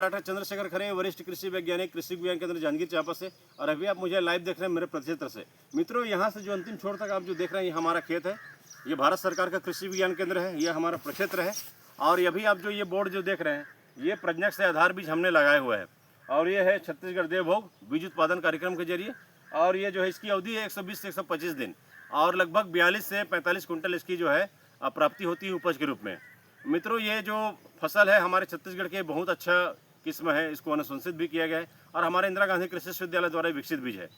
Doctor Chandrashekhar खरे, वरिष्ठ कृषि वैज्ञानिक, कृषि विज्ञान केंद्र जांजगीर चांपा से। और अभी आप मुझे लाइव देख रहे हैं मेरे प्रक्षेत्र से। मित्रों, यहाँ से जो अंतिम छोर तक आप जो देख रहे हैं, ये हमारा खेत है। ये भारत सरकार का कृषि विज्ञान केंद्र है, ये हमारा प्रक्षेत्र है। और अभी आप जो ये बोर्ड जो देख रहे हैं, ये प्रज्ञक से आधार बीज हमने लगाए हुए हैं। और ये है छत्तीसगढ़ देवभोग बीज उत्पादन कार्यक्रम के जरिए। और ये जो है इसकी अवधि है 120 से 125 दिन और लगभग 42 से 45 कुंटल इसकी जो है प्राप्ति होती है उपज के रूप में। मित्रों, ये जो फसल है हमारे छत्तीसगढ़ के बहुत अच्छा किस्म है, इसको अनुशंसित भी किया गया है और हमारे इंदिरा गांधी कृषि विश्वविद्यालय द्वारा विकसित बीज है।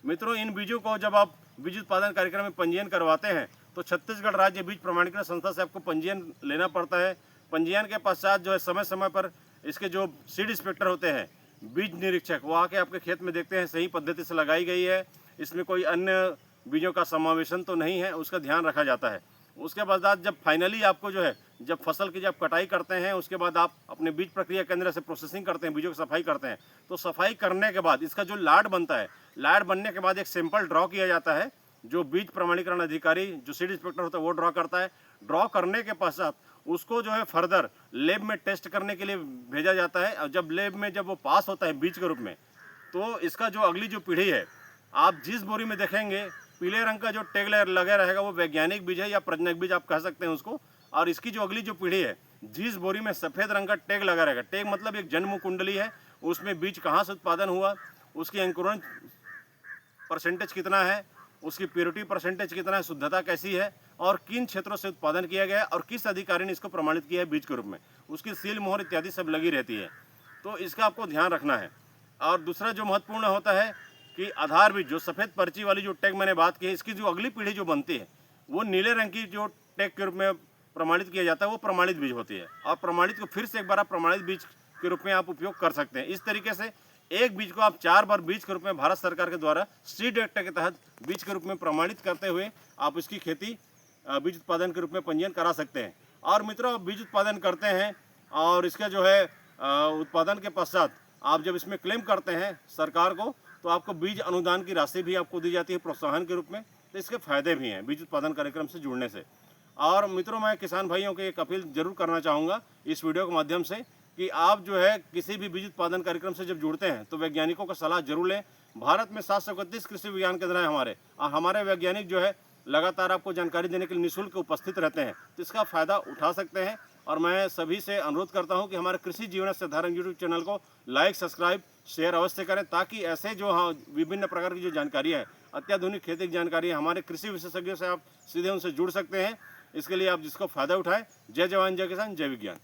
मित्रों, इन बीजों को जब आप बीज उत्पादन कार्यक्रम में पंजीयन करवाते हैं तो छत्तीसगढ़ राज्य बीज प्रमाणीकरण संस्था से आपको पंजीयन लेना पड़ता है। पंजीयन के पश्चात जो है समय समय पर इसके जो सीड इंस्पेक्टर होते हैं, बीज निरीक्षक, वो आके आपके खेत में देखते हैं सही पद्धति से लगाई गई है, इसमें कोई अन्य बीजों का समावेशन तो नहीं है, उसका ध्यान रखा जाता है। उसके बाद जब फाइनली आपको जो है जब फसल की जब कटाई करते हैं, उसके बाद आप अपने बीज प्रक्रिया केंद्र से प्रोसेसिंग करते हैं, बीजों की सफाई करते हैं, तो सफाई करने के बाद इसका जो लाड बनता है, लाड बनने के बाद एक सैंपल ड्रॉ किया जाता है, जो बीज प्रमाणीकरण अधिकारी जो सीड इंस्पेक्टर होता है वो ड्रॉ करता है। ड्रॉ करने के पश्चात उसको जो है फर्दर लैब में टेस्ट करने के लिए भेजा जाता है। और जब लैब में जब वो पास होता है बीज के रूप में, तो इसका जो अगली जो पीढ़ी है, आप जिस बोरी में देखेंगे पीले रंग का जो टैग लगा रहेगा वो वैज्ञानिक बीज है या प्रजनक बीज आप कह सकते हैं उसको। और इसकी जो अगली जो पीढ़ी है, जिस बोरी में सफ़ेद रंग का टैग लगा रहेगा, टैग मतलब एक जन्म कुंडली है, उसमें बीज कहाँ से उत्पादन हुआ, उसकी अंकुरण परसेंटेज कितना है, उसकी प्योरिटी परसेंटेज कितना है, शुद्धता कैसी है और किन क्षेत्रों से उत्पादन किया गया है और किस अधिकारी ने इसको प्रमाणित किया है बीज के रूप में, उसकी सील मोहर इत्यादि सब लगी रहती है। तो इसका आपको ध्यान रखना है। और दूसरा जो महत्वपूर्ण होता है कि आधार बीज जो सफ़ेद पर्ची वाली जो टैग मैंने बात की है, इसकी जो अगली पीढ़ी जो बनती है वो नीले रंग की जो टैग के रूप में प्रमाणित किया जाता है, वो प्रमाणित बीज होती है। और प्रमाणित को फिर से एक बार आप प्रमाणित बीज के रूप में आप उपयोग कर सकते हैं। इस तरीके से एक बीज को आप 4 बार बीज के रूप में भारत सरकार के द्वारा सीड एक्ट के तहत बीज के रूप में प्रमाणित करते हुए आप इसकी खेती बीज उत्पादन के रूप में पंजीयन करा सकते हैं। और मित्रों, बीज उत्पादन करते हैं और इसका जो है उत्पादन के पश्चात आप जब इसमें क्लेम करते हैं सरकार को, तो आपको बीज अनुदान की राशि भी आपको दी जाती है प्रोत्साहन के रूप में। तो इसके फायदे भी हैं बीज उत्पादन कार्यक्रम से जुड़ने से। और मित्रों, मैं किसान भाइयों को एक अपील जरूर करना चाहूँगा इस वीडियो के माध्यम से कि आप जो है किसी भी बीज उत्पादन कार्यक्रम से जब जुड़ते हैं तो वैज्ञानिकों का सलाह जरूर लें। भारत में 731 कृषि विज्ञान केंद्र हैं हमारे, और हमारे वैज्ञानिक जो है लगातार आपको जानकारी देने के लिए निःशुल्क उपस्थित रहते हैं, तो इसका फ़ायदा उठा सकते हैं। और मैं सभी से अनुरोध करता हूं कि हमारे कृषि जीवन से साधारण यूट्यूब चैनल को लाइक, सब्सक्राइब, शेयर अवश्य करें, ताकि ऐसे जो विभिन्न प्रकार की जो जानकारी है, अत्याधुनिक खेती की जानकारी है, हमारे कृषि विशेषज्ञों से आप सीधे उनसे जुड़ सकते हैं। इसके लिए आप जिसको फ़ायदा उठाएं। जय जवान, जय किसान, जय विज्ञान।